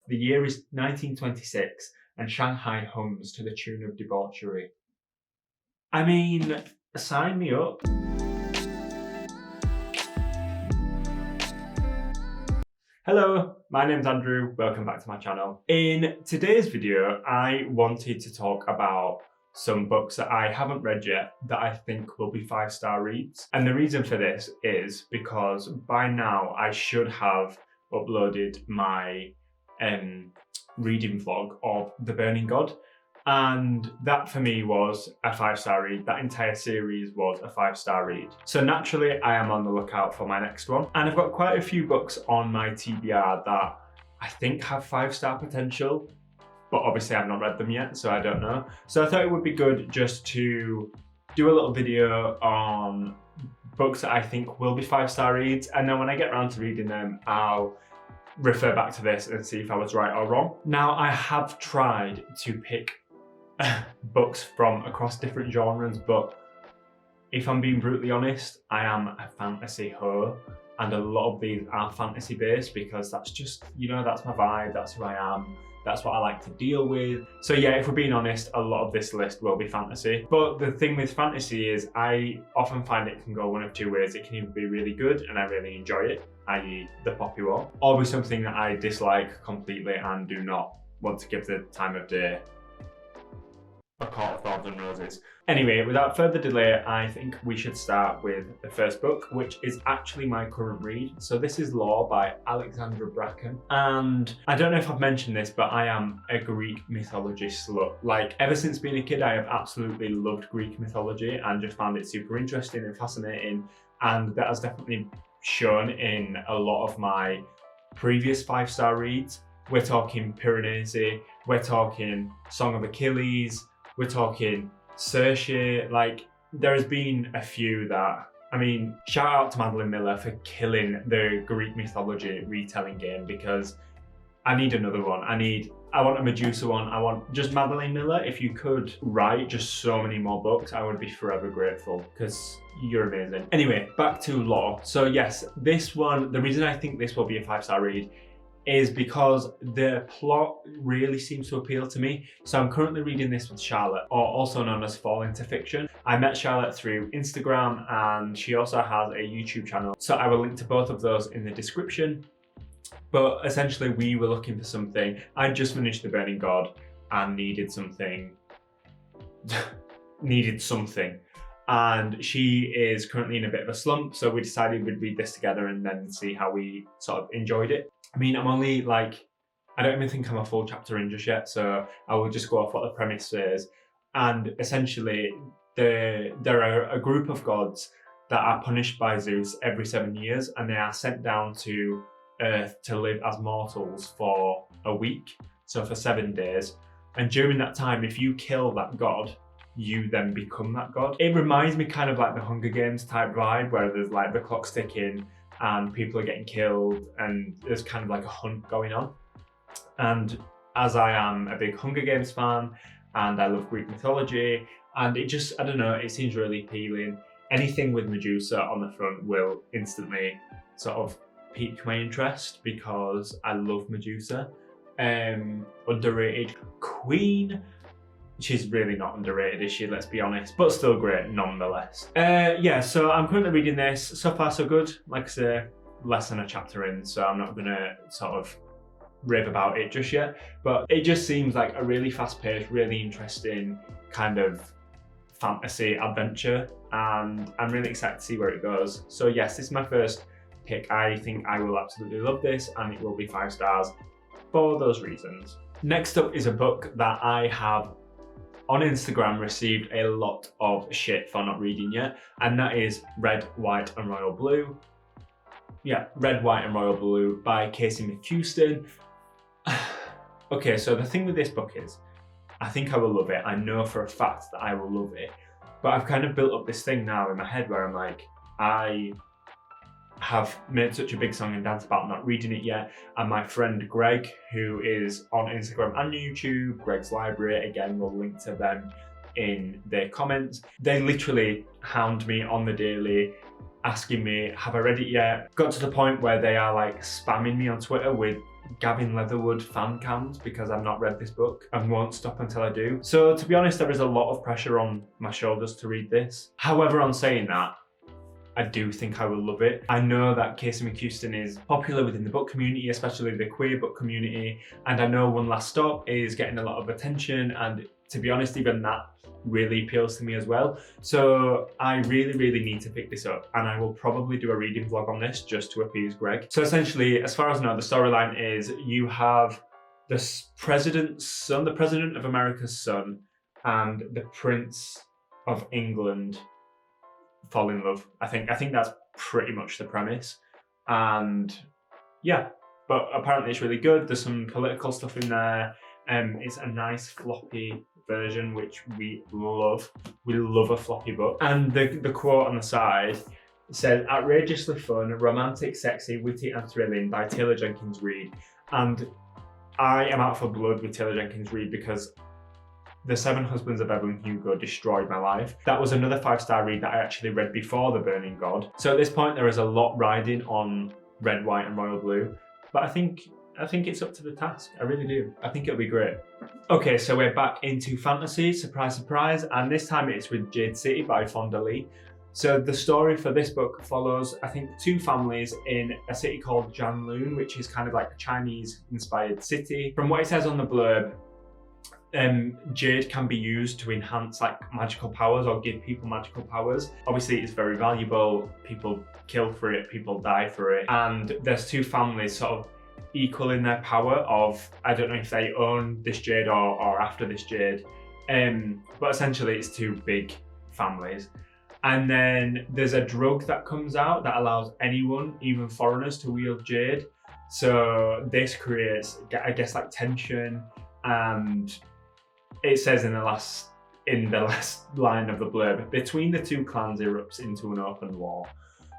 The year is 1926 and Shanghai hums to the tune of debauchery. I mean, sign me up. Hello, my name's Andrew, welcome back to my channel. In today's video, I wanted to talk about some books that I haven't read yet that I think will be 5-star reads. And the reason for this is because by now I should have uploaded my reading vlog of The Burning God. And that for me was a 5-star read. That entire series was a 5-star read. So naturally, I am on the lookout for my next one. And I've got quite a few books on my TBR that I think have 5-star potential, but obviously I've not read them yet, so I don't know. So I thought it would be good just to do a little video on books that I think will be 5-star reads. And then when I get around to reading them, I'll refer back to this and see if I was right or wrong. Now, I have tried to pick books from across different genres, but if I'm being brutally honest, I am a fantasy hoe, and a lot of these are fantasy based because that's just, you know, that's my vibe, that's who I am, that's what I like to deal with. So yeah, if we're being honest, a lot of this list will be fantasy. But the thing with fantasy is I often find it can go one of two ways. It can either be really good and I really enjoy it, i.e. the poppy war, or be something that I dislike completely and do not want to give the time of day a court of thorns and roses. Anyway, without further delay, I think we should start with the first book, which is actually my current read. So this is Law by Alexandra Bracken. And I don't know if I've mentioned this, but I am a Greek mythology slut. Like, ever since being a kid, I have absolutely loved Greek mythology and just found it super interesting and fascinating. And that has definitely shown in a lot of my previous 5-star reads. We're talking Piranesi, we're talking Song of Achilles, we're talking Circe. Like, there has been a few that, I mean, shout out to Madeline Miller for killing the Greek mythology retelling game, because I need another one. I want a Medusa one. I want just Madeline Miller. If you could write just so many more books, I would be forever grateful, because you're amazing. Anyway, back to Law. So yes, this one, the reason I think this will be a 5-star read is because the plot really seems to appeal to me. So I'm currently reading this with Charlotte, or also known as Fall Into Fiction. I met Charlotte through Instagram and she also has a YouTube channel. So I will link to both of those in the description. But essentially we were looking for something. I just finished The Burning God and needed something. And she is currently in a bit of a slump, so we decided we'd read this together and then see how we sort of enjoyed it. I mean, I'm only like, I don't even think I'm a full chapter in just yet, so I will just go off what the premise says. And essentially, there are a group of gods that are punished by Zeus every 7 years, and they are sent down to Earth to live as mortals for a week, so for 7 days. And during that time, if you kill that god, you then become that god. It reminds me kind of like the Hunger Games type vibe, where there's like the clock's ticking and people are getting killed and there's kind of like a hunt going on. And as I am a big Hunger Games fan and I love Greek mythology, and it just, I don't know, it seems really appealing. Anything with Medusa on the front will instantly sort of pique my interest because I love Medusa. Underrated queen. She's really not underrated, is she? Let's be honest, but still great nonetheless. Yeah, so I'm currently reading this. So far, so good. Like I say, less than a chapter in, so I'm not gonna sort of rave about it just yet. But it just seems like a really fast-paced, really interesting kind of fantasy adventure, and I'm really excited to see where it goes. So yes, this is my first pick. I think I will absolutely love this, and it will be 5 stars for those reasons. Next up is a book that I have on Instagram received a lot of shit for not reading yet, and that is Red, White and Royal Blue. Yeah, Red, White and Royal Blue by Casey McHuston. Okay, so the thing with this book is, I think I will love it. I know for a fact that I will love it, but I've kind of built up this thing now in my head where I'm like, I have made such a big song and dance about not reading it yet, and my friend Greg, who is on Instagram and YouTube, Greg's Library, again we'll link to them in the comments, they literally hound me on the daily asking me, have I read it yet? Got to the point where they are like spamming me on Twitter with Gavin Leatherwood fan cams because I've not read this book and won't stop until I do. So to be honest, there is a lot of pressure on my shoulders to read this. However, on saying that, I do think I will love it. I know that Casey McCuiston is popular within the book community, especially the queer book community, and I know One Last Stop is getting a lot of attention, and to be honest, even that really appeals to me as well. So I really need to pick this up, and I will probably do a reading vlog on this just to appease Greg. So essentially, as far as I know, the storyline is you have the president's son, the president of America's son, and the Prince of England fall in love. I think that's pretty much the premise. And yeah, but apparently it's really good. There's some political stuff in there. It's a nice floppy version, which we love. We love a floppy book. And the quote on the side said, outrageously fun, romantic, sexy, witty and thrilling by Taylor Jenkins Reid. And I am out for blood with Taylor Jenkins Reid because The Seven Husbands of Evelyn Hugo destroyed my life. That was another 5-star read that I actually read before The Burning God. So at this point, there is a lot riding on red, white and royal blue. But I think it's up to the task. I really do. I think it'll be great. Okay, so we're back into fantasy, surprise, surprise. And this time it's with Jade City by Fonda Lee. So the story for this book follows, I think, 2 families in a city called Janloon, which is kind of like a Chinese-inspired city. From what it says on the blurb, jade can be used to enhance like magical powers or give people magical powers. Obviously it's very valuable, people kill for it, people die for it, and there's 2 families sort of equal in their power of, I don't know if they own this jade or after this jade, but essentially it's 2 big families. And then there's a drug that comes out that allows anyone, even foreigners, to wield jade. So this creates, I guess, like tension, and it says in the last line of the blurb, between the 2 clans erupts into an open war.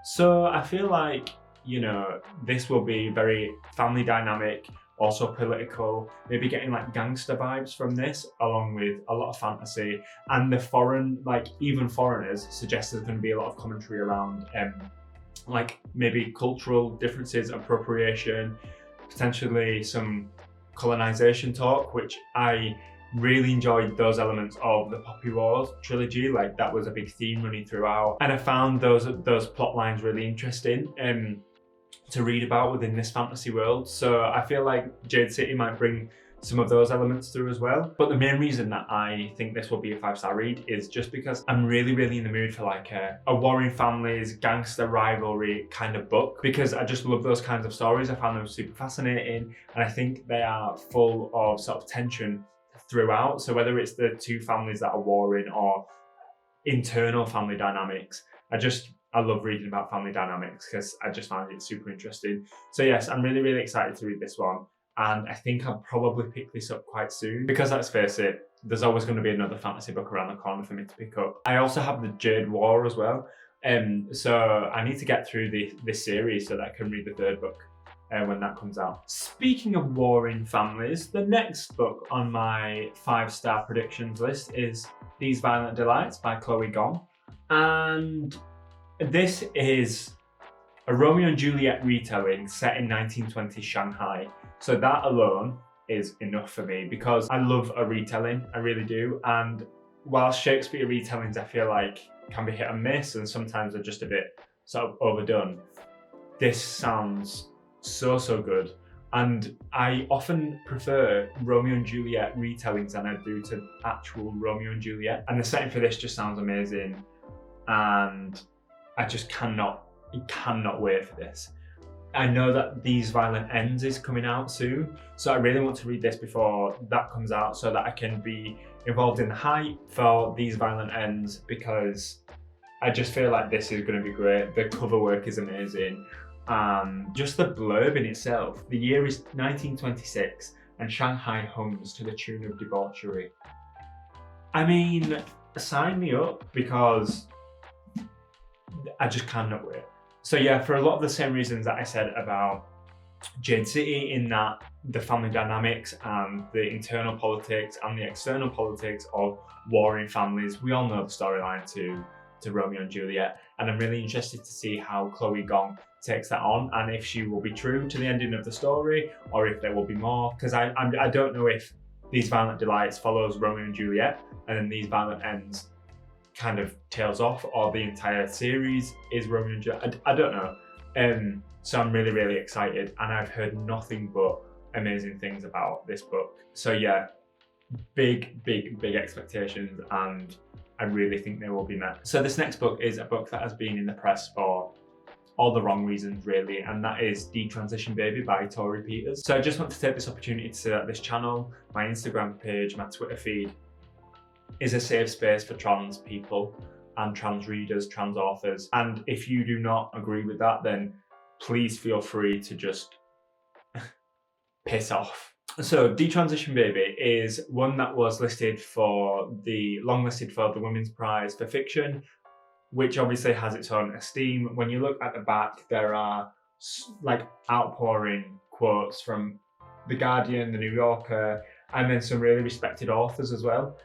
So I feel like, you know, this will be very family dynamic, also political, maybe getting like gangster vibes from this, along with a lot of fantasy. And the foreign, like even foreigners, suggest there's going to be a lot of commentary around like maybe cultural differences, appropriation, potentially some colonization talk, which I really enjoyed those elements of the Poppy Wars trilogy. Like that was a big theme running throughout, and I found those plot lines really interesting to read about within this fantasy world. So I feel like Jade City might bring some of those elements through as well. But the main reason that I think this will be a 5-star read is just because I'm really in the mood for like a warring families, gangster rivalry kind of book, because I just love those kinds of stories. I found them super fascinating, and I think they are full of sort of tension throughout. So whether it's the 2 families that are warring or internal family dynamics, I love reading about family dynamics because I just find it super interesting. So yes, I'm really excited to read this one. And I think I'll probably pick this up quite soon because, let's face it, there's always going to be another fantasy book around the corner for me to pick up. I also have the Jade War as well. So I need to get through this series so that I can read the 3rd book when that comes out. Speaking of warring families, the next book on my 5-star predictions list is These Violent Delights by Chloe Gong. And this is a Romeo and Juliet retelling set in 1920s Shanghai. So that alone is enough for me because I love a retelling, I really do. And while Shakespeare retellings I feel like can be hit and miss and sometimes are just a bit sort of overdone, this sounds so good. And I often prefer Romeo and Juliet retellings than I do to actual Romeo and Juliet. And the setting for this just sounds amazing. And I just cannot wait for this. I know that These Violent Ends is coming out soon, so I really want to read this before that comes out so that I can be involved in the hype for These Violent Ends, because I just feel like this is going to be great. The cover work is amazing. Just the blurb in itself. The year is 1926 and Shanghai hums to the tune of debauchery. I mean, sign me up because I just cannot wait. So yeah, for a lot of the same reasons that I said about Jade City, in that the family dynamics and the internal politics and the external politics of warring families, we all know the storyline to Romeo and Juliet. and I'm really interested to see how Chloe Gong takes that on, and if she will be true to the ending of the story, or if there will be more, because I don't know if These Violent Delights follows Romeo and Juliet, and then These Violent Ends kind of tails off, or the entire series is Romeo and Juliet. I don't know. So I'm really, really excited, and I've heard nothing but amazing things about this book. So yeah, big expectations, and I really think they will be met. So this next book is a book that has been in the press for all the wrong reasons, really, and that is Detransition Baby by Tori Peters. So I just want to take this opportunity to say that this channel, my Instagram page, my Twitter feed, is a safe space for trans people and trans readers, trans authors. And if you do not agree with that, then please feel free to just piss off. So Detransition Baby is one that was longlisted for the Women's Prize for Fiction, which obviously has its own esteem. When you look at the back, there are like outpouring quotes from The Guardian, The New Yorker, and then some really respected authors as well.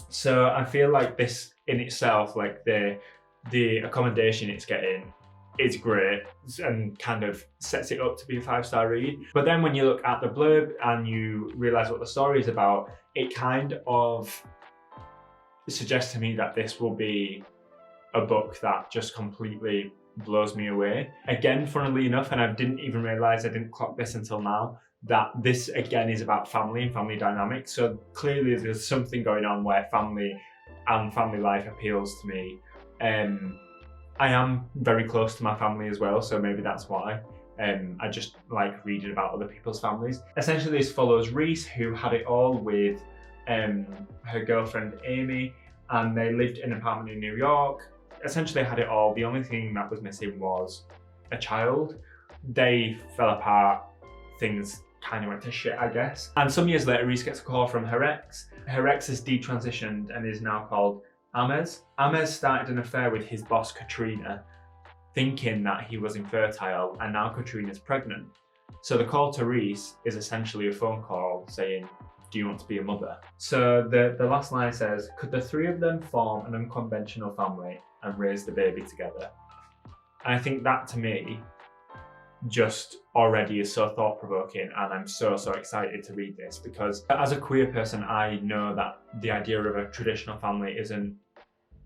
So I feel like this in itself, like the accommodation it's getting, is great and kind of sets it up to be a 5-star read. But then when you look at the blurb and you realise what the story is about, it kind of suggests to me that this will be a book that just completely blows me away. Again, funnily enough, and I didn't even realise, I didn't clock this until now, that this again is about family and family dynamics. So clearly there's something going on where family and family life appeals to me. I am very close to my family as well, so maybe that's why. I just like reading about other people's families. Essentially, this follows Reese, who had it all with her girlfriend Amy, and they lived in an apartment in New York. Essentially had it all. The only thing that was missing was a child. They fell apart. Things kind of went to shit, I guess. And some years later, Reese gets a call from her ex. Her ex has detransitioned and is now called Amez. Amez started an affair with his boss Katrina, thinking that he was infertile, and now Katrina's pregnant. So the call to Reese is essentially a phone call saying, do you want to be a mother? So the last line says, could the three of them form an unconventional family and raise the baby together? And I think that to me just already is so thought-provoking, and I'm so excited to read this, because as a queer person, I know that the idea of a traditional family isn't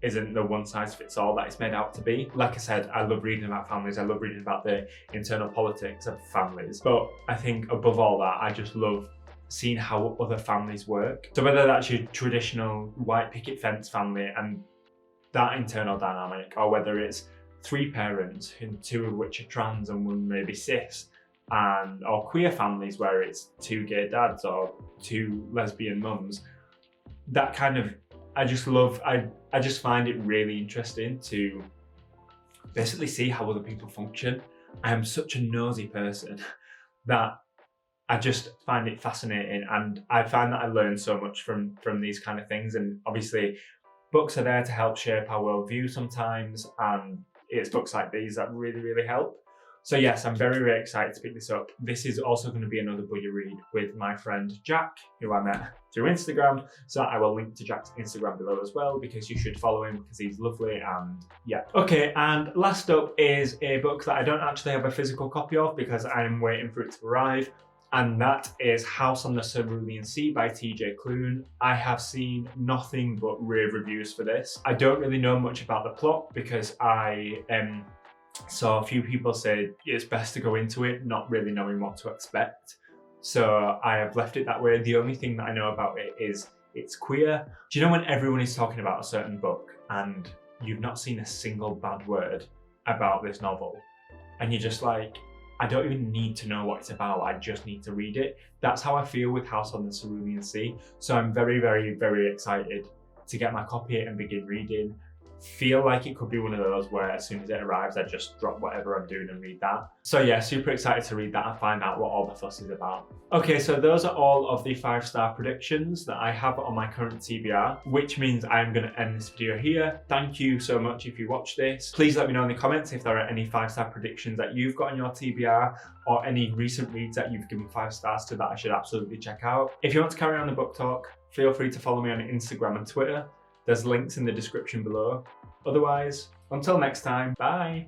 the one-size-fits-all that it's made out to be. Like I said, I love reading about families, I love reading about the internal politics of families, but I think above all that, I just love seeing how other families work. So whether that's your traditional white picket fence family and that internal dynamic, or whether it's 3 parents, and 2 of which are trans and 1 maybe cis, or queer families where it's 2 gay dads or 2 lesbian mums, that kind of, I just find it really interesting to basically see how other people function. I am such a nosy person that I just find it fascinating, and I find that I learn so much from these kind of things. And obviously books are there to help shape our worldview sometimes, and it's books like these that really help. So yes, I'm very excited to pick this up. This is also going to be another buddy read with my friend Jack, who I met through Instagram. So I will link to Jack's Instagram below as well, because you should follow him because he's lovely. And yeah. Okay, and last up is a book that I don't actually have a physical copy of because I'm waiting for it to arrive. And that is House on the Cerulean Sea by TJ Klune. I have seen nothing but rave reviews for this. I don't really know much about the plot because I saw a few people say it's best to go into it not really knowing what to expect. So I have left it that way. The only thing that I know about it is it's queer. Do you know when everyone is talking about a certain book and you've not seen a single bad word about this novel? And you're just like, I don't even need to know what it's about, I just need to read it. That's how I feel with House on the Cerulean Sea. So I'm very excited to get my copy and begin reading. Feel like it could be one of those where as soon as it arrives, I just drop whatever I'm doing and read that. So yeah, super excited to read that and find out what all the fuss is about. Okay, so those are all of the 5-star predictions that I have on my current TBR, which means I'm going to end this video here. Thank you so much if you watched this. Please let me know in the comments if there are any 5-star predictions that you've got on your TBR, or any recent reads that you've given 5 stars to that I should absolutely check out. If you want to carry on the book talk, feel free to follow me on Instagram and Twitter. There's links in the description below. Otherwise, until next time, bye!